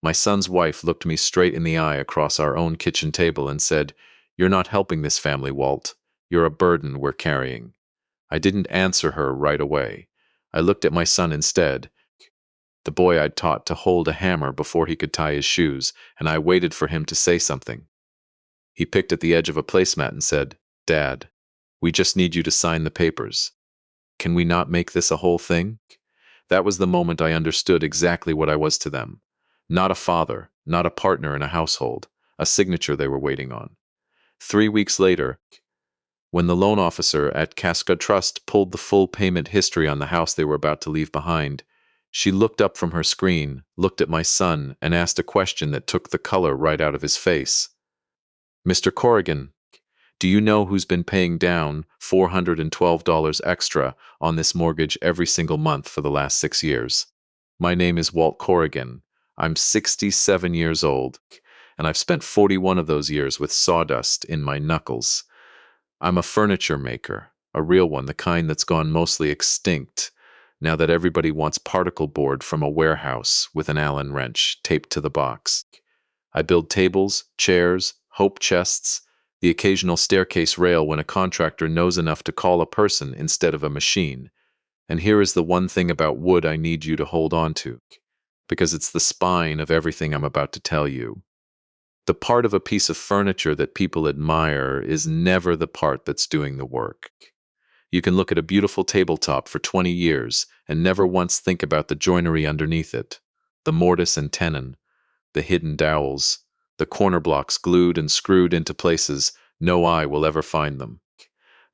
My son's wife looked me straight in the eye across our own kitchen table and said, "You're not helping this family, Walt. You're a burden we're carrying." I didn't answer her right away. I looked at my son instead, the boy I'd taught to hold a hammer before he could tie his shoes, and I waited for him to say something. He picked at the edge of a placemat and said, "Dad, we just need you to sign the papers. Can we not make this a whole thing?" That was the moment I understood exactly what I was to them. Not a father, not a partner in a household, a signature they were waiting on. 3 weeks later, when the loan officer at Cascade Trust pulled the full payment history on the house they were about to leave behind, she looked up from her screen, looked at my son, and asked a question that took the color right out of his face. "Mr. Corrigan, do you know who's been paying down $412 extra on this mortgage every single month for the last 6 years? My name is Walt Corrigan. I'm 67 years old, and I've spent 41 of those years with sawdust in my knuckles. I'm a furniture maker, a real one, the kind that's gone mostly extinct now that everybody wants particle board from a warehouse with an Allen wrench taped to the box. I build tables, chairs, hope chests, the occasional staircase rail when a contractor knows enough to call a person instead of a machine. And here is the one thing about wood I need you to hold on to, because it's the spine of everything I'm about to tell you. The part of a piece of furniture that people admire is never the part that's doing the work. You can look at a beautiful tabletop for 20 years and never once think about the joinery underneath it, the mortise and tenon, the hidden dowels, the corner blocks glued and screwed into places no eye will ever find them.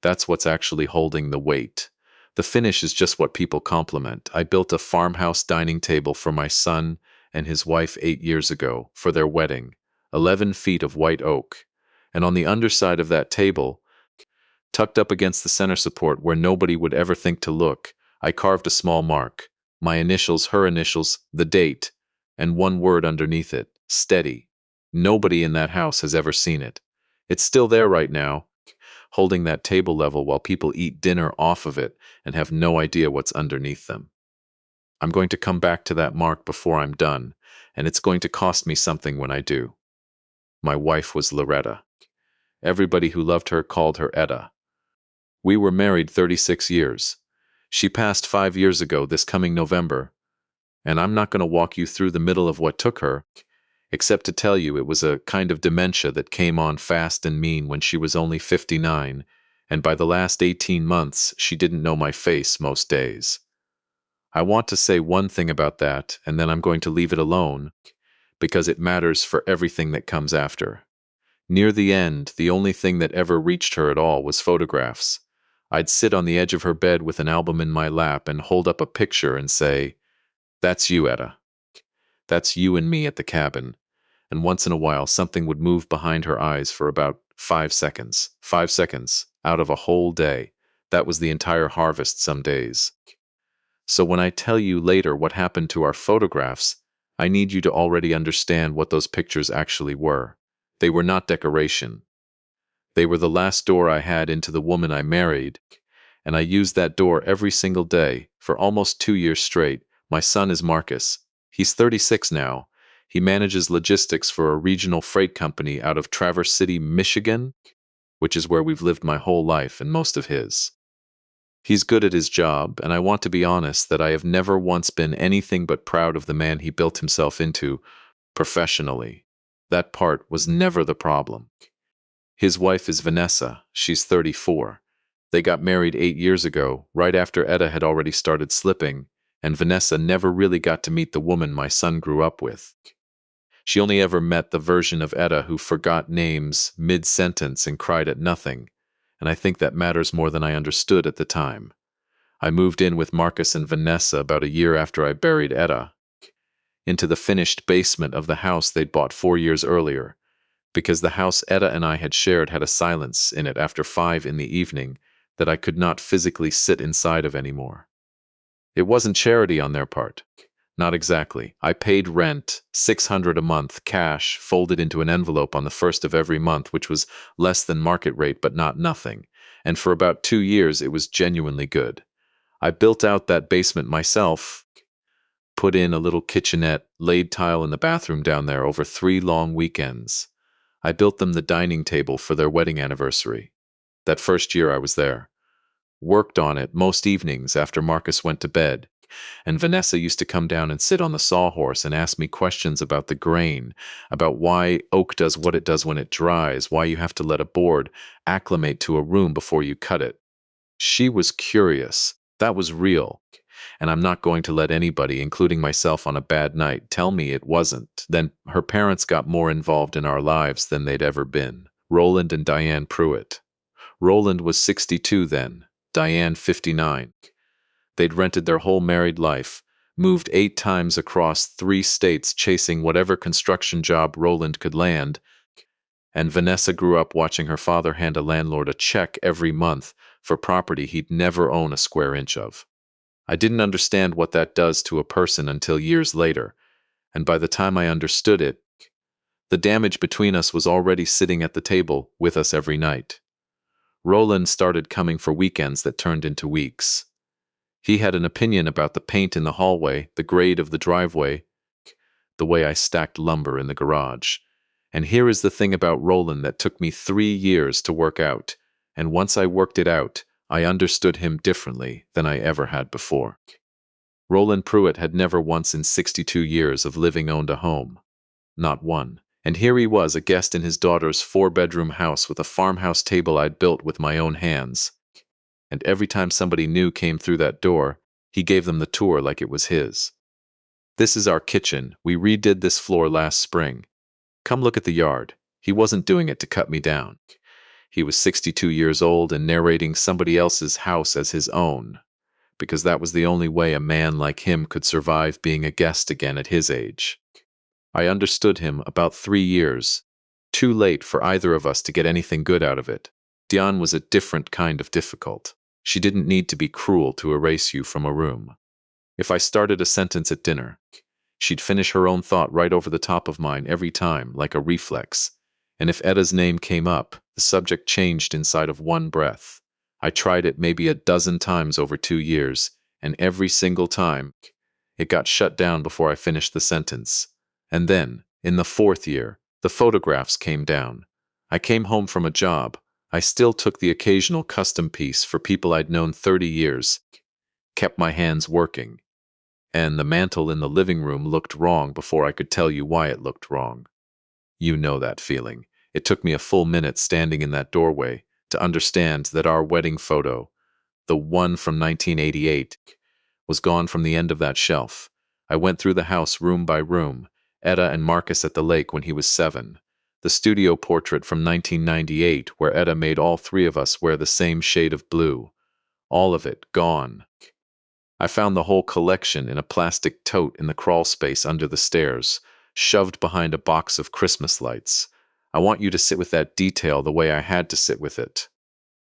That's what's actually holding the weight. The finish is just what people compliment. I built a farmhouse dining table for my son and his wife 8 years ago for their wedding, 11 feet of white oak, and on the underside of that table, tucked up against the center support where nobody would ever think to look, I carved a small mark, my initials, her initials, the date, and one word underneath it, steady. Nobody in that house has ever seen it. It's still there right now, holding that table level while people eat dinner off of it and have no idea what's underneath them. I'm going to come back to that mark before I'm done, and it's going to cost me something when I do. My wife was Loretta. Everybody who loved her called her Etta. We were married 36 years. She passed 5 years ago this coming November, and I'm not going to walk you through the middle of what took her, except to tell you it was a kind of dementia that came on fast and mean when she was only 59, and by the last 18 months she didn't know my face most days. I want to say one thing about that, and then I'm going to leave it alone, because it matters for everything that comes after. Near the end, the only thing that ever reached her at all was photographs. I'd sit on the edge of her bed with an album in my lap and hold up a picture and say, "That's you, Etta. That's you and me at the cabin." And once in a while, something would move behind her eyes for about 5 seconds. 5 seconds out of a whole day. That was the entire harvest some days. So when I tell you later what happened to our photographs, I need you to already understand what those pictures actually were. They were not decoration. They were the last door I had into the woman I married, and I used that door every single day for almost 2 years straight. My son is Marcus. He's 36 now. He manages logistics for a regional freight company out of Traverse City, Michigan, which is where we've lived my whole life and most of his. He's good at his job, and I want to be honest that I have never once been anything but proud of the man he built himself into professionally. That part was never the problem. His wife is Vanessa. She's 34. They got married 8 years ago, right after Etta had already started slipping, and Vanessa never really got to meet the woman my son grew up with. She only ever met the version of Etta who forgot names mid-sentence and cried at nothing, and I think that matters more than I understood at the time. I moved in with Marcus and Vanessa about a year after I buried Etta, into the finished basement of the house they'd bought 4 years earlier, because the house Etta and I had shared had a silence in it after 5 in the evening that I could not physically sit inside of anymore. It wasn't charity on their part. Not exactly. I paid rent, $600 a month, cash, folded into an envelope on the first of every month, which was less than market rate but not nothing, and for about 2 years it was genuinely good. I built out that basement myself, Put in a little kitchenette, laid tile in the bathroom down there over 3 long weekends. I built them the dining table for their wedding anniversary. That first year I was there. Worked on it most evenings after Marcus went to bed. And Vanessa used to come down and sit on the sawhorse and ask me questions about the grain, about why oak does what it does when it dries, why you have to let a board acclimate to a room before you cut it. She was curious. That was real. And I'm not going to let anybody, including myself on a bad night, tell me it wasn't. Then her parents got more involved in our lives than they'd ever been. Roland and Diane Pruitt. Roland was 62 then, Diane 59. They'd rented their whole married life, moved 8 times across 3 states chasing whatever construction job Roland could land, and Vanessa grew up watching her father hand a landlord a check every month for property he'd never own a square inch of. I didn't understand what that does to a person until years later, and by the time I understood it, the damage between us was already sitting at the table with us every night. Roland started coming for weekends that turned into weeks. He had an opinion about the paint in the hallway, the grade of the driveway, the way I stacked lumber in the garage. And here is the thing about Roland that took me 3 years to work out, and once I worked it out, I understood him differently than I ever had before. Roland Pruitt had never once in 62 years of living owned a home. Not one. And here he was, a guest in his daughter's 4-bedroom house with a farmhouse table I'd built with my own hands. And every time somebody new came through that door, he gave them the tour like it was his. This is our kitchen. We redid this floor last spring. Come look at the yard. He wasn't doing it to cut me down. He was 62 years old and narrating somebody else's house as his own, because that was the only way a man like him could survive being a guest again at his age. I understood him about 3 years. Too late for either of us to get anything good out of it. Diane was a different kind of difficult. She didn't need to be cruel to erase you from a room. If I started a sentence at dinner, she'd finish her own thought right over the top of mine every time, like a reflex. And if Etta's name came up, the subject changed inside of one breath. I tried it maybe a dozen times over 2 years, and every single time, it got shut down before I finished the sentence. And then, in the 4th year, the photographs came down. I came home from a job. I still took the occasional custom piece for people I'd known 30 years, kept my hands working, and the mantle in the living room looked wrong before I could tell you why it looked wrong. You know that feeling. It took me a full minute standing in that doorway to understand that our wedding photo, the one from 1988, was gone from the end of that shelf. I went through the house room by room, Etta and Marcus at the lake when he was 7. The studio portrait from 1998 where Etta made all 3 of us wear the same shade of blue. All of it gone. I found the whole collection in a plastic tote in the crawl space under the stairs, shoved behind a box of Christmas lights. I want you to sit with that detail the way I had to sit with it.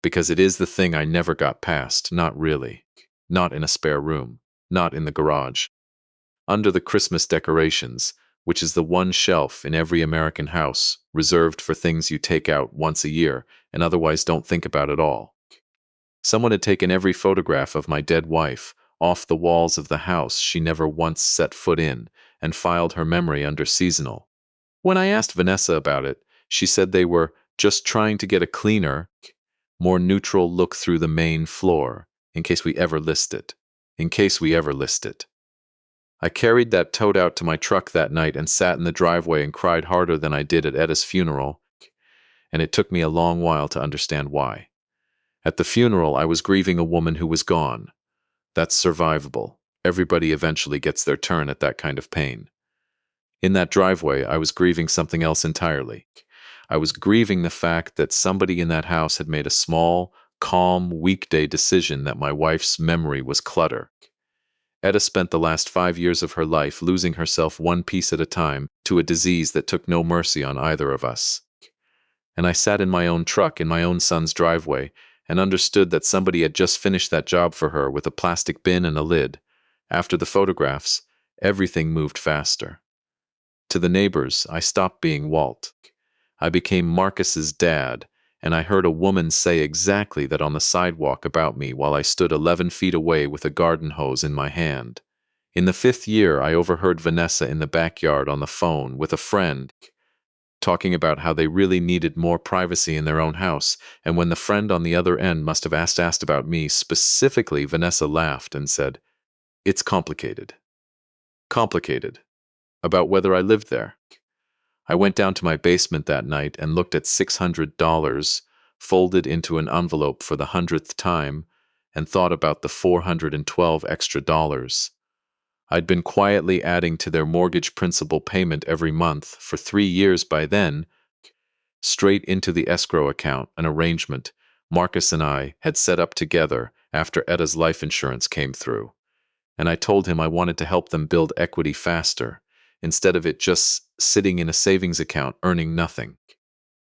Because it is the thing I never got past, not really. Not in a spare room. Not in the garage. Under the Christmas decorations, which is the one shelf in every American house, reserved for things you take out once a year and otherwise don't think about at all. Someone had taken every photograph of my dead wife off the walls of the house she never once set foot in and filed her memory under seasonal. When I asked Vanessa about it, she said they were just trying to get a cleaner, more neutral look through the main floor, in case we ever list it. In case we ever list it. I carried that tote out to my truck that night and sat in the driveway and cried harder than I did at Etta's funeral, and it took me a long while to understand why. At the funeral, I was grieving a woman who was gone. That's survivable. Everybody eventually gets their turn at that kind of pain. In that driveway, I was grieving something else entirely. I was grieving the fact that somebody in that house had made a small, calm, weekday decision that my wife's memory was clutter. Etta spent the last 5 years of her life losing herself one piece at a time to a disease that took no mercy on either of us. And I sat in my own truck in my own son's driveway and understood that somebody had just finished that job for her with a plastic bin and a lid. After the photographs, everything moved faster. To the neighbors, I stopped being Walt. I became Marcus's dad, and I heard a woman say exactly that on the sidewalk about me while I stood 11 feet away with a garden hose in my hand. In the 5th year, I overheard Vanessa in the backyard on the phone with a friend talking about how they really needed more privacy in their own house, and when the friend on the other end must have asked about me specifically, Vanessa laughed and said, "It's complicated." Complicated. About whether I lived there. I went down to my basement that night and looked at $600 folded into an envelope for the 100th time and thought about the 412 extra dollars. I'd been quietly adding to their mortgage principal payment every month for 3 years by then, straight into the escrow account, an arrangement Marcus and I had set up together after Etta's life insurance came through. And I told him I wanted to help them build equity faster, instead of it just sitting in a savings account earning nothing.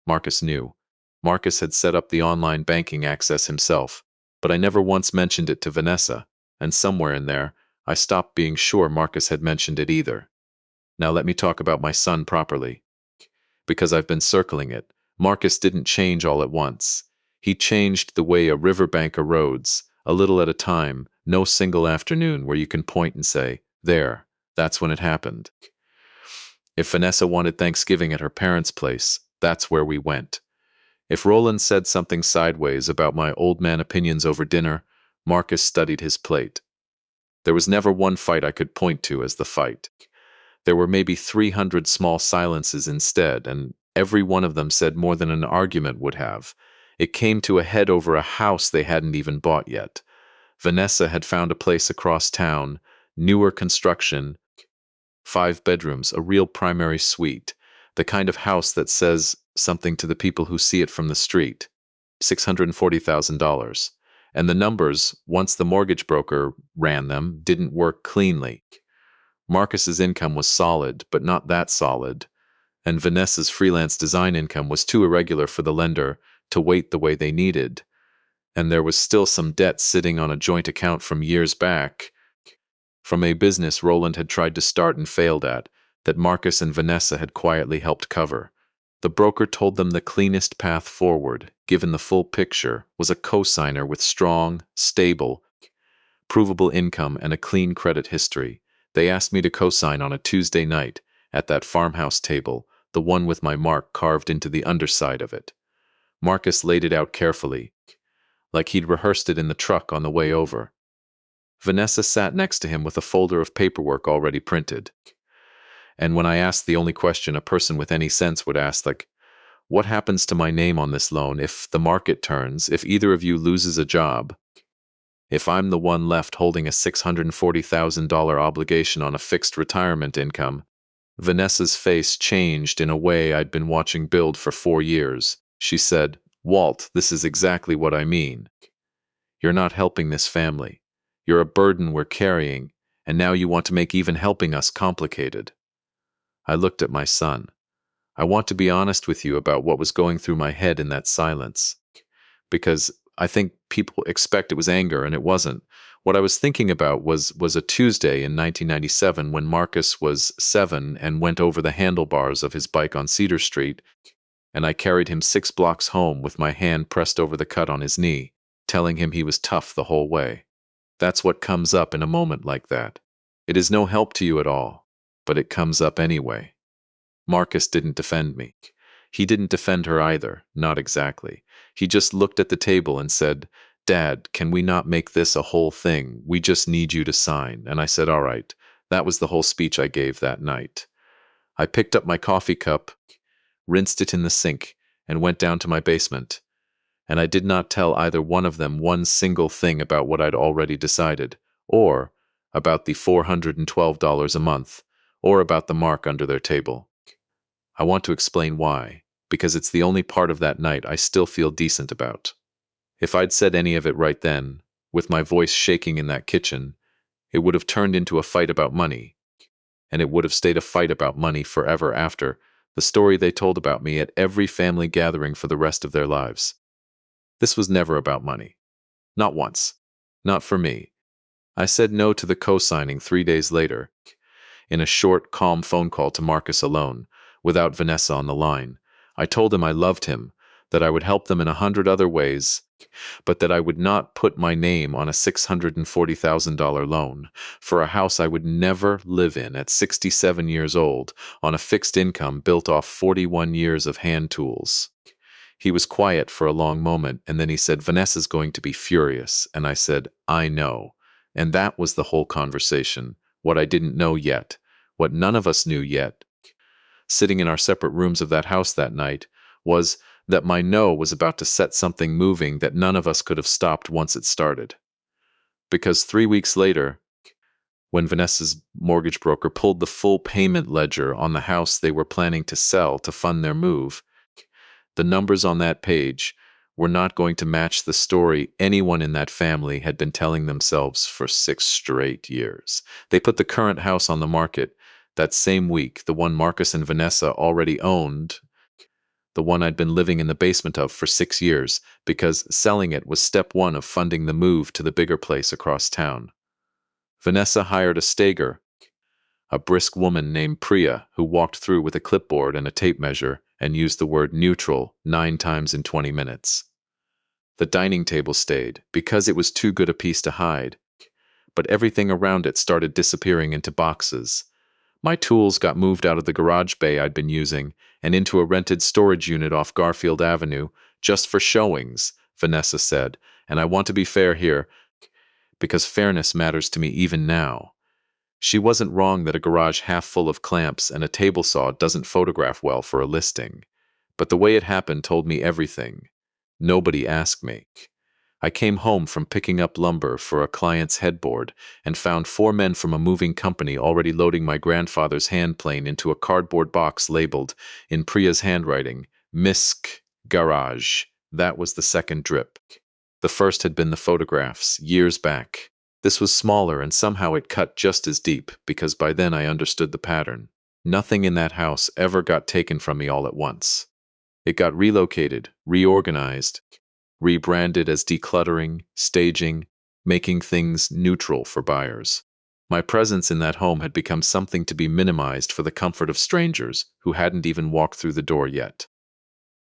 Marcus knew. Marcus had set up the online banking access himself, but I never once mentioned it to Vanessa, and somewhere in there, I stopped being sure Marcus had mentioned it either. Now let me talk about my son properly. Because I've been circling it, Marcus didn't change all at once. He changed the way a riverbank erodes, a little at a time, no single afternoon where you can point and say, "There, that's when it happened." If Vanessa wanted Thanksgiving at her parents' place, that's where we went. If Roland said something sideways about my old man opinions over dinner, Marcus studied his plate. There was never one fight I could point to as the fight. There were maybe 300 small silences instead, and every one of them said more than an argument would have. It came to a head over a house they hadn't even bought yet. Vanessa had found a place across town, newer construction, 5 bedrooms, a real primary suite, the kind of house that says something to the people who see it from the street. $640,000. And the numbers, once the mortgage broker ran them, didn't work cleanly. Marcus's income was solid, but not that solid, and Vanessa's freelance design income was too irregular for the lender to wait the way they needed. And there was still some debt sitting on a joint account from years back, from a business Roland had tried to start and failed at, that Marcus and Vanessa had quietly helped cover. The broker told them the cleanest path forward, given the full picture, was a cosigner with strong, stable, provable income and a clean credit history. They asked me to cosign on a Tuesday night, at that farmhouse table, the one with my mark carved into the underside of it. Marcus laid it out carefully, like he'd rehearsed it in the truck on the way over. Vanessa sat next to him with a folder of paperwork already printed. And when I asked the only question a person with any sense would ask, like, what happens to my name on this loan if the market turns, if either of you loses a job, if I'm the one left holding a $640,000 obligation on a fixed retirement income? Vanessa's face changed in a way I'd been watching build for 4 years. She said, "Walt, this is exactly what I mean. You're not helping this family. You're a burden we're carrying, and now you want to make even helping us complicated." I looked at my son. I want to be honest with you about what was going through my head in that silence, because I think people expect it was anger, and it wasn't. What I was thinking about was a Tuesday in 1997 when Marcus was 7 and went over the handlebars of his bike on Cedar Street, and I carried him 6 blocks home with my hand pressed over the cut on his knee, telling him he was tough the whole way. That's what comes up in a moment like that. It is no help to you at all, but it comes up anyway. Marcus didn't defend me. He didn't defend her either, not exactly. He just looked at the table and said, "Dad, can we not make this a whole thing? We just need you to sign." And I said, "All right." That was the whole speech I gave that night. I picked up my coffee cup, rinsed it in the sink, and went down to my basement. And I did not tell either one of them one single thing about what I'd already decided, or about the $412 a month, or about the mark under their table. I want to explain why, because it's the only part of that night I still feel decent about. If I'd said any of it right then, with my voice shaking in that kitchen, it would have turned into a fight about money, and it would have stayed a fight about money forever after, the story they told about me at every family gathering for the rest of their lives. This was never about money. Not once. Not for me. I said no to the co-signing 3 days later, in a short, calm phone call to Marcus alone, without Vanessa on the line. I told him I loved him, that I would help them in 100 other ways, but that I would not put my name on a $640,000 loan for a house I would never live in at 67 years old on a fixed income built off 41 years of hand tools. He was quiet for a long moment, and then he said, "Vanessa's going to be furious." And I said, "I know." And that was the whole conversation. What I didn't know yet, what none of us knew yet, sitting in our separate rooms of that house that night, was that my no was about to set something moving that none of us could have stopped once it started. Because 3 weeks later, when Vanessa's mortgage broker pulled the full payment ledger on the house they were planning to sell to fund their move, the numbers on that page were not going to match the story anyone in that family had been telling themselves for 6 straight years. They put the current house on the market that same week, the one Marcus and Vanessa already owned, the one I'd been living in the basement of for 6 years, because selling it was step one of funding the move to the bigger place across town. Vanessa hired a stager, a brisk woman named Priya, who walked through with a clipboard and a tape measure and used the word neutral 9 times in 20 minutes. The dining table stayed, because it was too good a piece to hide, but everything around it started disappearing into boxes. My tools got moved out of the garage bay I'd been using and into a rented storage unit off Garfield Avenue, just for showings, Vanessa said, and I want to be fair here, because fairness matters to me even now. She wasn't wrong that a garage half full of clamps and a table saw doesn't photograph well for a listing, but the way it happened told me everything. Nobody asked me. I came home from picking up lumber for a client's headboard and found 4 men from a moving company already loading my grandfather's hand plane into a cardboard box labeled, in Priya's handwriting, Misk Garage. That was the second drip. The first had been the photographs, years back. This was smaller, and somehow it cut just as deep, because by then I understood the pattern. Nothing in that house ever got taken from me all at once. It got relocated, reorganized, rebranded as decluttering, staging, making things neutral for buyers. My presence in that home had become something to be minimized for the comfort of strangers who hadn't even walked through the door yet.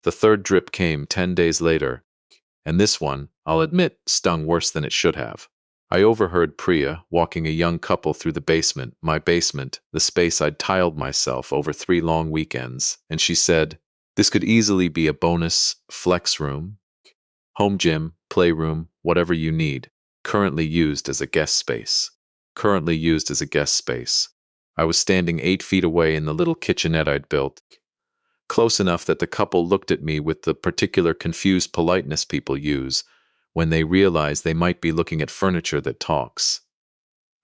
The third drip came 10 days later, and this one, I'll admit, stung worse than it should have. I overheard Priya walking a young couple through the basement, my basement, the space I'd tiled myself over 3 long weekends, and she said, "This could easily be a bonus flex room, home gym, playroom, whatever you need, currently used as a guest space." Currently used as a guest space. I was standing 8 feet away in the little kitchenette I'd built, close enough that the couple looked at me with the particular confused politeness people use when they realize they might be looking at furniture that talks.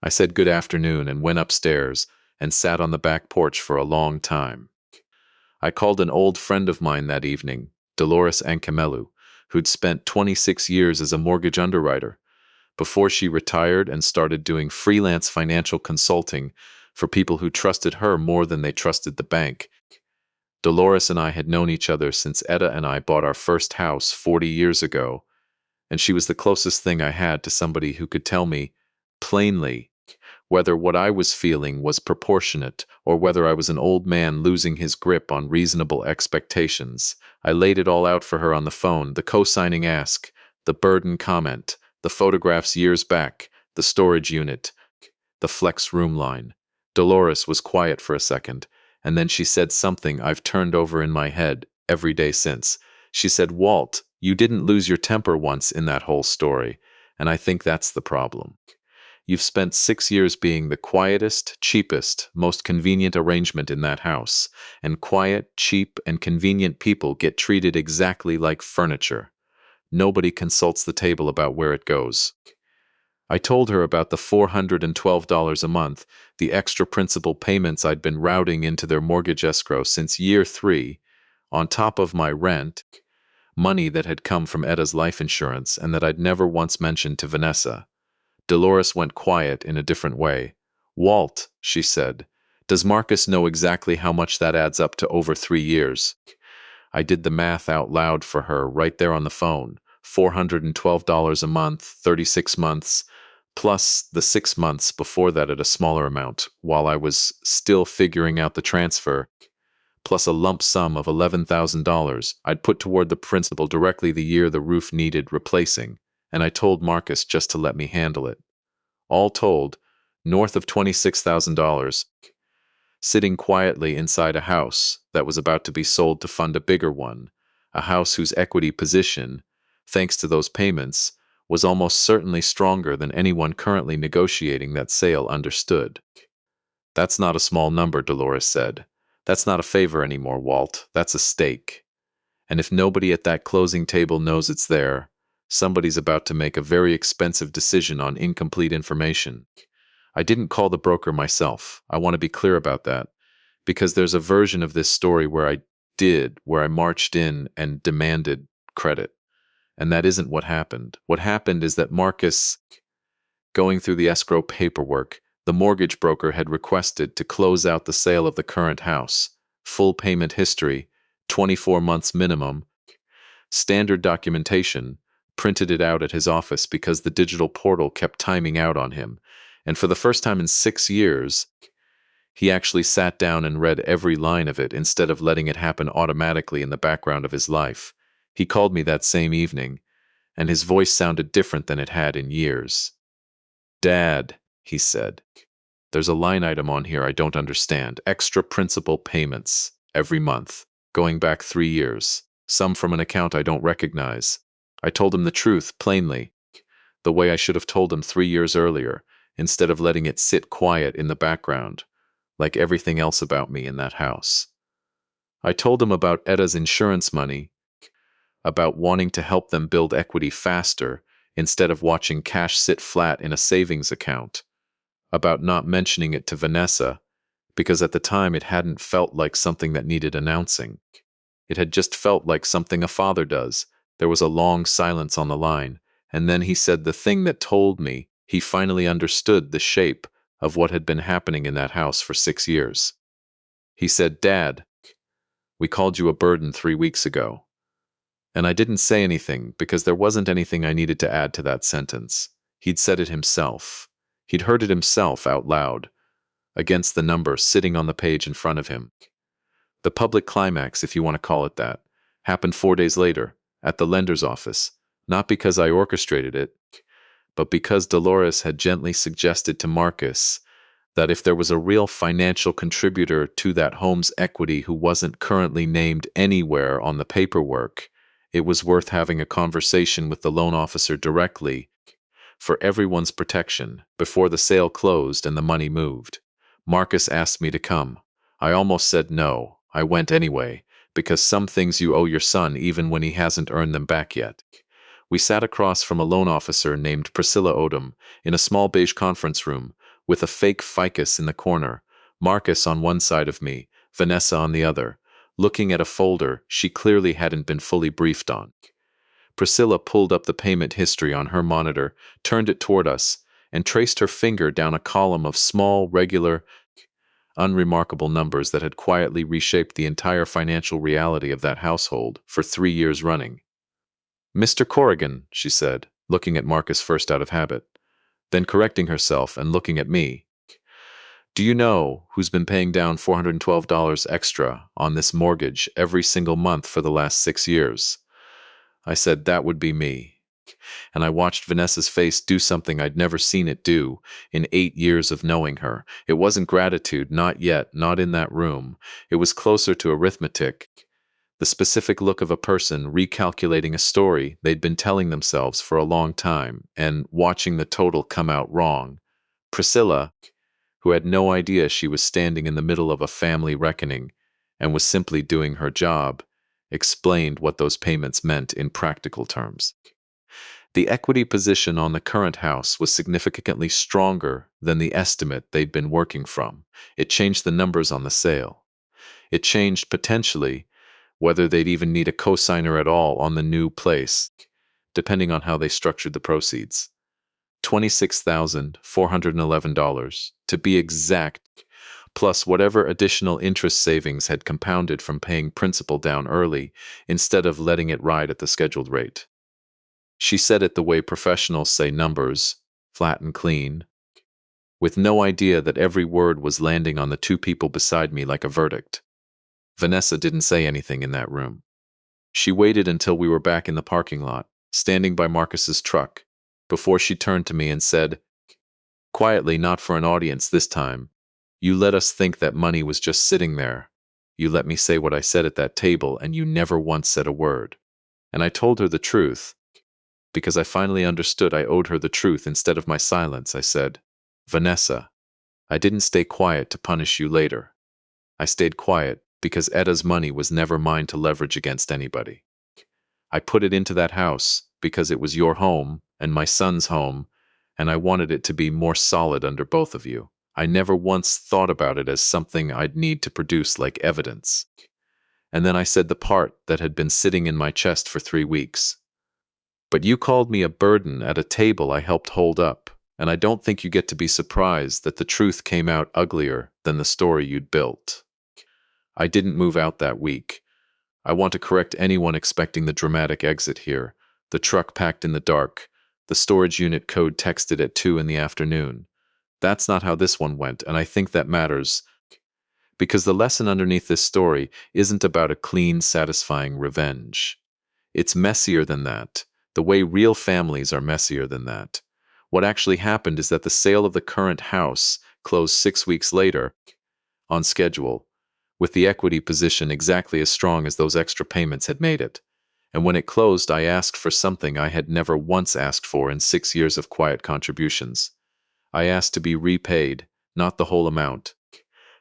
I said good afternoon and went upstairs and sat on the back porch for a long time. I called an old friend of mine that evening, Dolores Ancamelu, who'd spent 26 years as a mortgage underwriter, before she retired and started doing freelance financial consulting for people who trusted her more than they trusted the bank. Dolores and I had known each other since Etta and I bought our first house 40 years ago, and she was the closest thing I had to somebody who could tell me, plainly, whether what I was feeling was proportionate or whether I was an old man losing his grip on reasonable expectations. I laid it all out for her on the phone, the co-signing ask, the burden comment, the photographs years back, the storage unit, the flex room line. Dolores was quiet for a second, and then she said something I've turned over in my head every day since. She said, "Walt, you didn't lose your temper once in that whole story, and I think that's the problem. You've spent 6 years being the quietest, cheapest, most convenient arrangement in that house, and quiet, cheap, and convenient people get treated exactly like furniture. Nobody consults the table about where it goes." I told her about the $412 a month, the extra principal payments I'd been routing into their mortgage escrow since year 3, on top of my rent, money that had come from Etta's life insurance and that I'd never once mentioned to Vanessa. Dolores went quiet in a different way. "Walt," she said, "does Marcus know exactly how much that adds up to over 3 years?" I did the math out loud for her right there on the phone. $412 a month, 36 months, plus the 6 months before that at a smaller amount, while I was still figuring out the transfer, plus a lump sum of $11,000 I'd put toward the principal directly the year the roof needed replacing, and I told Marcus just to let me handle it. All told, north of $26,000, sitting quietly inside a house that was about to be sold to fund a bigger one, a house whose equity position, thanks to those payments, was almost certainly stronger than anyone currently negotiating that sale understood. That's not a small number, Dolores said. That's not a favor anymore, Walt. That's a stake. And if nobody at that closing table knows it's there, somebody's about to make a very expensive decision on incomplete information. I didn't call the broker myself. I want to be clear about that, because there's a version of this story where I marched in and demanded credit. And that isn't what happened. What happened is that Marcus, going through the escrow paperwork, the mortgage broker had requested to close out the sale of the current house, full payment history, 24 months minimum, standard documentation, printed it out at his office because the digital portal kept timing out on him. And for the first time in 6 years, he actually sat down and read every line of it instead of letting it happen automatically in the background of his life. He called me that same evening, and his voice sounded different than it had in years. "Dad," he said, "there's a line item on here I don't understand. Extra principal payments every month, going back 3 years, some from an account I don't recognize." I told him the truth, plainly, the way I should have told him 3 years earlier, instead of letting it sit quiet in the background, like everything else about me in that house. I told him about Etta's insurance money, about wanting to help them build equity faster instead of watching cash sit flat in a savings account, about not mentioning it to Vanessa, because at the time it hadn't felt like something that needed announcing. It had just felt like something a father does. There was a long silence on the line, and then he said the thing that told me he finally understood the shape of what had been happening in that house for 6 years. He said, "Dad, we called you a burden 3 weeks ago." And I didn't say anything because there wasn't anything I needed to add to that sentence. He'd said it himself. He'd heard it himself out loud, against the number sitting on the page in front of him. The public climax, if you want to call it that, happened 4 days later, at the lender's office, not because I orchestrated it, but because Dolores had gently suggested to Marcus that if there was a real financial contributor to that home's equity who wasn't currently named anywhere on the paperwork, it was worth having a conversation with the loan officer directly for everyone's protection before the sale closed and the money moved. Marcus asked me to come. I almost said no. I went anyway, because some things you owe your son even when he hasn't earned them back yet. We sat across from a loan officer named Priscilla Odom in a small beige conference room with a fake ficus in the corner, Marcus on one side of me, Vanessa on the other, looking at a folder she clearly hadn't been fully briefed on. Priscilla pulled up the payment history on her monitor, turned it toward us, and traced her finger down a column of small, regular, unremarkable numbers that had quietly reshaped the entire financial reality of that household for 3 years running. "Mr. Corrigan," she said, looking at Marcus first out of habit, then correcting herself and looking at me, "do you know who's been paying down $412 extra on this mortgage every single month for the last 6 years? I said that would be me. And I watched Vanessa's face do something I'd never seen it do in 8 years of knowing her. It wasn't gratitude, not yet, not in that room. It was closer to arithmetic, the specific look of a person recalculating a story they'd been telling themselves for a long time and watching the total come out wrong. Priscilla, who had no idea she was standing in the middle of a family reckoning and was simply doing her job, explained what those payments meant in practical terms. The equity position on the current house was significantly stronger than the estimate they'd been working from. It changed the numbers on the sale. It changed, potentially, whether they'd even need a cosigner at all on the new place, depending on how they structured the proceeds. $26,411, to be exact, plus whatever additional interest savings had compounded from paying principal down early instead of letting it ride at the scheduled rate. She said it the way professionals say numbers, flat and clean, with no idea that every word was landing on the 2 people beside me like a verdict. Vanessa didn't say anything in that room. She waited until we were back in the parking lot, standing by Marcus's truck, before she turned to me and said, quietly, not for an audience this time, "You let us think that money was just sitting there. You let me say what I said at that table, and you never once said a word." And I told her the truth, because I finally understood I owed her the truth instead of my silence. I said, "Vanessa, I didn't stay quiet to punish you later. I stayed quiet because Eda's money was never mine to leverage against anybody. I put it into that house because it was your home and my son's home, and I wanted it to be more solid under both of you. I never once thought about it as something I'd need to produce like evidence." And then I said the part that had been sitting in my chest for 3 weeks. "But you called me a burden at a table I helped hold up, and I don't think you get to be surprised that the truth came out uglier than the story you'd built." I didn't move out that week. I want to correct anyone expecting the dramatic exit here. The truck packed in the dark, the storage unit code texted at 2 in the afternoon. That's not how this one went, and I think that matters, because the lesson underneath this story isn't about a clean, satisfying revenge. It's messier than that, the way real families are messier than that. What actually happened is that the sale of the current house closed 6 weeks later, on schedule, with the equity position exactly as strong as those extra payments had made it. And when it closed, I asked for something I had never once asked for in 6 years of quiet contributions. I asked to be repaid, not the whole amount,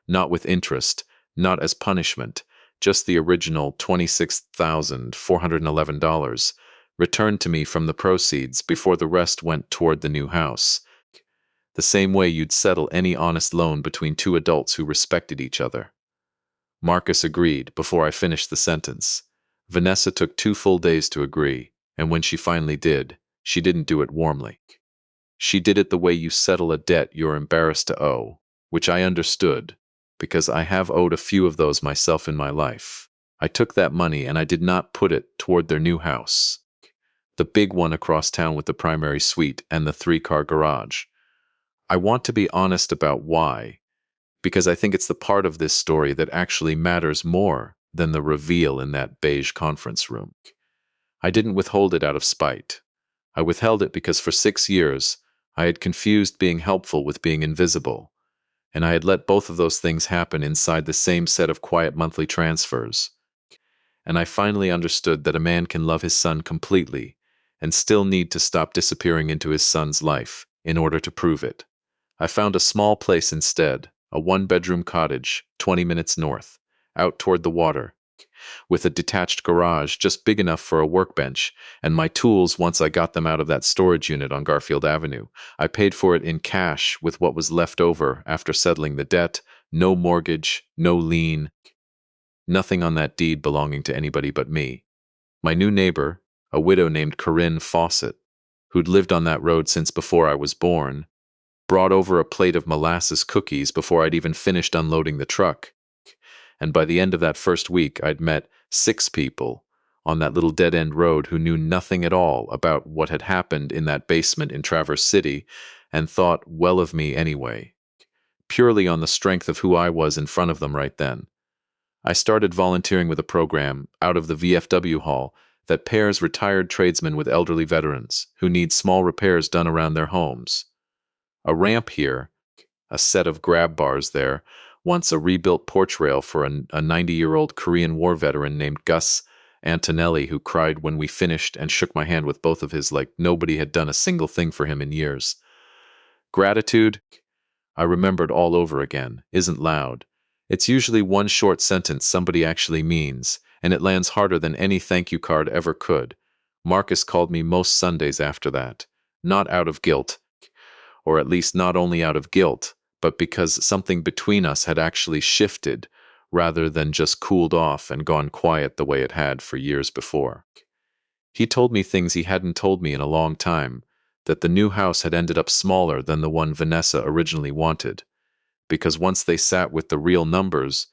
not with interest, not as punishment, just the original $26,411 returned to me from the proceeds before the rest went toward the new house. The same way you'd settle any honest loan between two adults who respected each other. Marcus agreed before I finished the sentence. Vanessa took 2 full days to agree, and when she finally did, she didn't do it warmly. She did it the way you settle a debt you're embarrassed to owe, which I understood, because I have owed a few of those myself in my life. I took that money and I did not put it toward their new house, the big one across town with the primary suite and the 3-car garage. I want to be honest about why, because I think it's the part of this story that actually matters more than the reveal in that beige conference room. I didn't withhold it out of spite. I withheld it because for 6 years, I had confused being helpful with being invisible, and I had let both of those things happen inside the same set of quiet monthly transfers. And I finally understood that a man can love his son completely and still need to stop disappearing into his son's life in order to prove it. I found a small place instead, a 1-bedroom cottage, 20 minutes north, out toward the water, with a detached garage just big enough for a workbench, and my tools once I got them out of that storage unit on Garfield Avenue. I paid for it in cash with what was left over after settling the debt, no mortgage, no lien, nothing on that deed belonging to anybody but me. My new neighbor, a widow named Corinne Fawcett, who'd lived on that road since before I was born, brought over a plate of molasses cookies before I'd even finished unloading the truck. And by the end of that first week, I'd met 6 people on that little dead-end road who knew nothing at all about what had happened in that basement in Traverse City and thought well of me anyway, purely on the strength of who I was in front of them right then. I started volunteering with a program out of the VFW hall that pairs retired tradesmen with elderly veterans who need small repairs done around their homes. A ramp here, a set of grab bars there, once a rebuilt porch rail for a 90-year-old Korean War veteran named Gus Antonelli, who cried when we finished and shook my hand with both of his like nobody had done a single thing for him in years. Gratitude, I remembered all over again, isn't loud. It's usually one short sentence somebody actually means, and it lands harder than any thank you card ever could. Marcus called me most Sundays after that, not out of guilt, or at least not only out of guilt, but because something between us had actually shifted rather than just cooled off and gone quiet the way it had for years before. He told me things he hadn't told me in a long time, that the new house had ended up smaller than the one Vanessa originally wanted, because once they sat with the real numbers,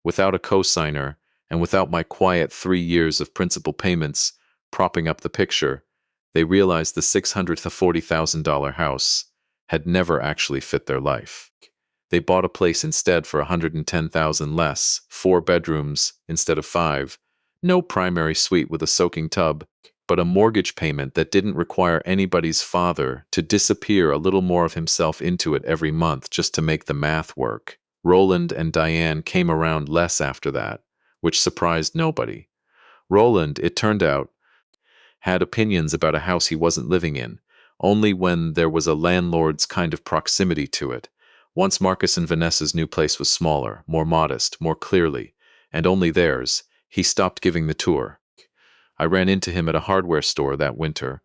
without a cosigner and without my quiet 3 years of principal payments propping up the picture, they realized the $640,000 house had never actually fit their life. They bought a place instead for 110,000 less, 4 bedrooms instead of 5, no primary suite with a soaking tub, but a mortgage payment that didn't require anybody's father to disappear a little more of himself into it every month just to make the math work. Roland and Diane came around less after that, which surprised nobody. Roland, it turned out, had opinions about a house he wasn't living in, only when there was a landlord's kind of proximity to it. Once Marcus and Vanessa's new place was smaller, more modest, more clearly, and only theirs, he stopped giving the tour. I ran into him at a hardware store that winter,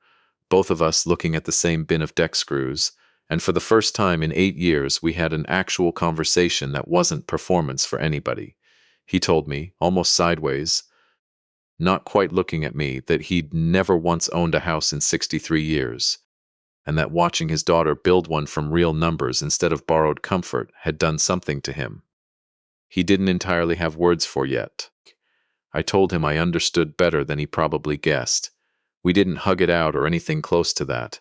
both of us looking at the same bin of deck screws, and for the first time in 8 years we had an actual conversation that wasn't performance for anybody. He told me, almost sideways, not quite looking at me, that he'd never once owned a house in 63 years, and that watching his daughter build one from real numbers instead of borrowed comfort had done something to him. He didn't entirely have words for yet. I told him I understood better than he probably guessed. We didn't hug it out or anything close to that.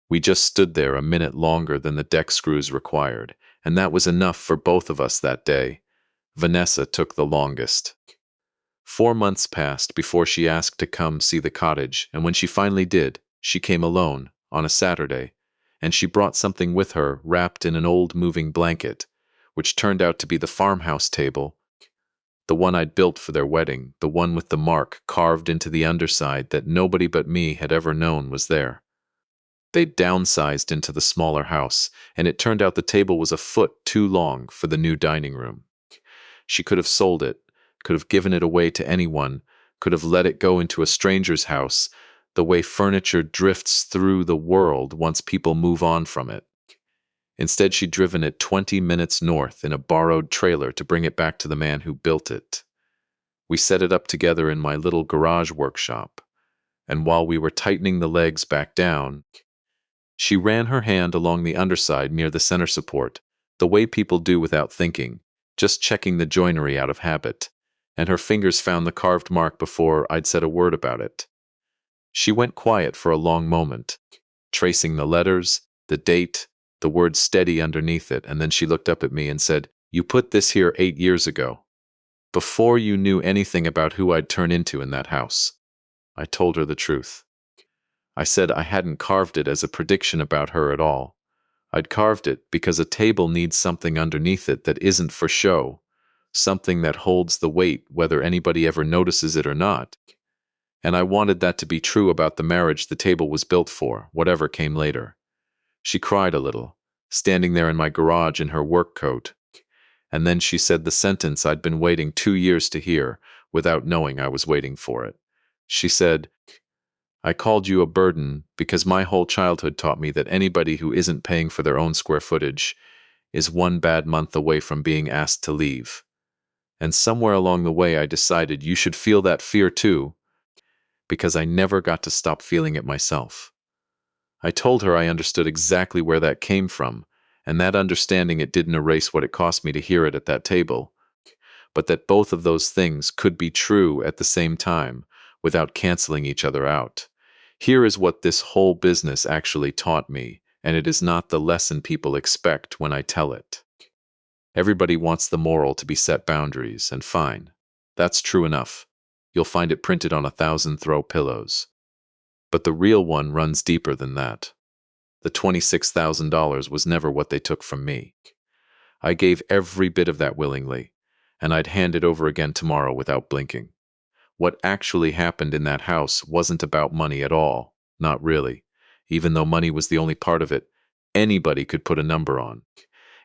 We just stood there a minute longer than the deck screws required, and that was enough for both of us that day. Vanessa took the longest. 4 months passed before she asked to come see the cottage, and when she finally did, she came alone, on a Saturday, and she brought something with her wrapped in an old moving blanket, which turned out to be the farmhouse table, the one I'd built for their wedding, the one with the mark carved into the underside that nobody but me had ever known was there. They'd downsized into the smaller house, and it turned out the table was a foot too long for the new dining room. She could have sold it, could have given it away to anyone, could have let it go into a stranger's house, the way furniture drifts through the world once people move on from it. Instead, she'd driven it 20 minutes north in a borrowed trailer to bring it back to the man who built it. We set it up together in my little garage workshop, and while we were tightening the legs back down, she ran her hand along the underside near the center support, the way people do without thinking, just checking the joinery out of habit, and her fingers found the carved mark before I'd said a word about it. She went quiet for a long moment, tracing the letters, the date, the word steady underneath it, and then she looked up at me and said, "You put this here 8 years ago, before you knew anything about who I'd turn into in that house." I told her the truth. I said I hadn't carved it as a prediction about her at all. I'd carved it because a table needs something underneath it that isn't for show, something that holds the weight whether anybody ever notices it or not. And I wanted that to be true about the marriage the table was built for, whatever came later. She cried a little, standing there in my garage in her work coat, and then she said the sentence I'd been waiting 2 years to hear, without knowing I was waiting for it. She said, "I called you a burden because my whole childhood taught me that anybody who isn't paying for their own square footage is 1 bad month away from being asked to leave. And somewhere along the way I decided you should feel that fear too, because I never got to stop feeling it myself." I told her I understood exactly where that came from, and that understanding it didn't erase what it cost me to hear it at that table, but that both of those things could be true at the same time, without canceling each other out. Here is what this whole business actually taught me, and it is not the lesson people expect when I tell it. Everybody wants the moral to be set boundaries, and fine. That's true enough. You'll find it printed on 1,000 throw pillows. But the real one runs deeper than that. The $26,000 was never what they took from me. I gave every bit of that willingly, and I'd hand it over again tomorrow without blinking. What actually happened in that house wasn't about money at all, not really. Even though money was the only part of it, anybody could put a number on.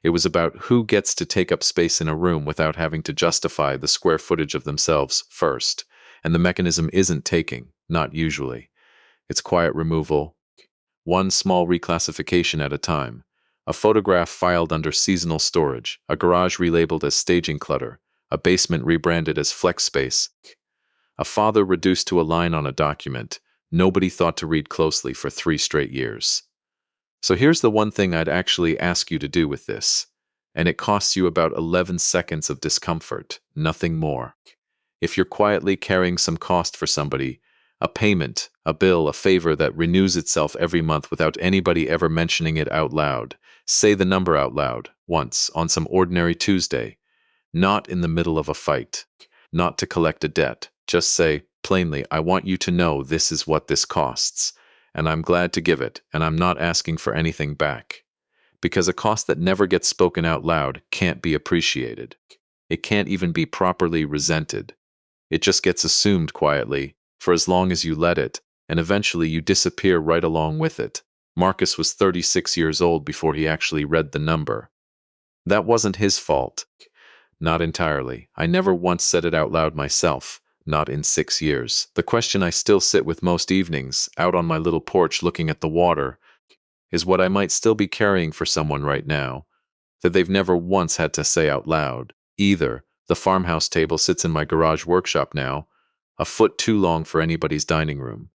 It was about who gets to take up space in a room without having to justify the square footage of themselves first, and the mechanism isn't taking, not usually. It's quiet removal, one small reclassification at a time. A photograph filed under seasonal storage, a garage relabeled as staging clutter, a basement rebranded as flex space, a father reduced to a line on a document nobody thought to read closely for 3 straight years. So here's the one thing I'd actually ask you to do with this, and it costs you about 11 seconds of discomfort, nothing more. If you're quietly carrying some cost for somebody, a payment, a bill, a favor that renews itself every month without anybody ever mentioning it out loud, say the number out loud, once, on some ordinary Tuesday, not in the middle of a fight, not to collect a debt. Just say, plainly, I want you to know this is what this costs, and I'm glad to give it, and I'm not asking for anything back. Because a cost that never gets spoken out loud can't be appreciated. It can't even be properly resented. It just gets assumed quietly, for as long as you let it, and eventually you disappear right along with it. Marcus was 36 years old before he actually read the number. That wasn't his fault. Not entirely. I never once said it out loud myself, not in 6 years. The question I still sit with most evenings, out on my little porch looking at the water, is what I might still be carrying for someone right now, that they've never once had to say out loud. Either the farmhouse table sits in my garage workshop now, a foot too long for anybody's dining room,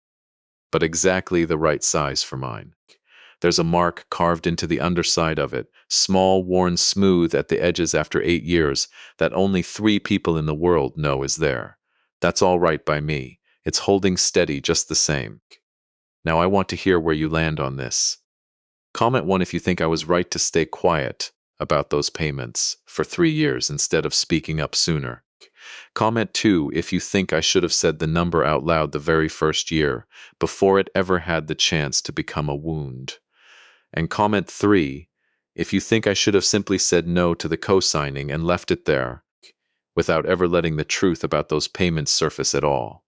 but exactly the right size for mine. There's a mark carved into the underside of it, small, worn smooth at the edges after 8 years, that only 3 people in the world know is there. That's all right by me. It's holding steady just the same. Now I want to hear where you land on this. Comment 1 if you think I was right to stay quiet about those payments for 3 years instead of speaking up sooner. Comment 2 if you think I should have said the number out loud the very first year, before it ever had the chance to become a wound. And comment 3 if you think I should have simply said no to the co-signing and left it there, without ever letting the truth about those payments surface at all.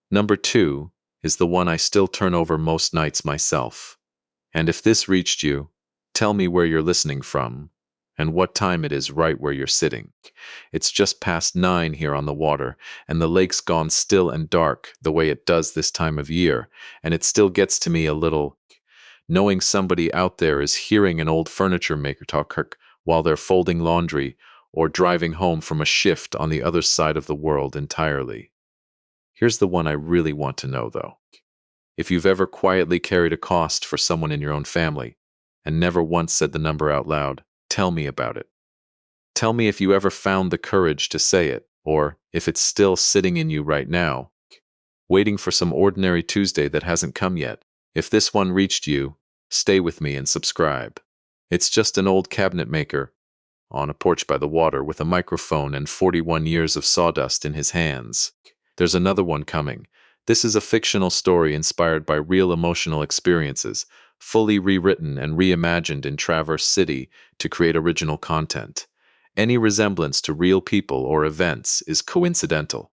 Number 2 is the one I still turn over most nights myself. And if this reached you, tell me where you're listening from, and what time it is right where you're sitting. It's just past 9 here on the water, and the lake's gone still and dark the way it does this time of year, and it still gets to me a little, knowing somebody out there is hearing an old furniture maker talk while they're folding laundry or driving home from a shift on the other side of the world entirely. Here's the one I really want to know, though. If you've ever quietly carried a cost for someone in your own family and never once said the number out loud, tell me about it. Tell me if you ever found the courage to say it, or if it's still sitting in you right now, waiting for some ordinary Tuesday that hasn't come yet. If this one reached you, stay with me and subscribe. It's just an old cabinet maker on a porch by the water with a microphone and 41 years of sawdust in his hands. There's another one coming. This is a fictional story inspired by real emotional experiences, fully rewritten and reimagined in Traverse City to create original content. Any resemblance to real people or events is coincidental.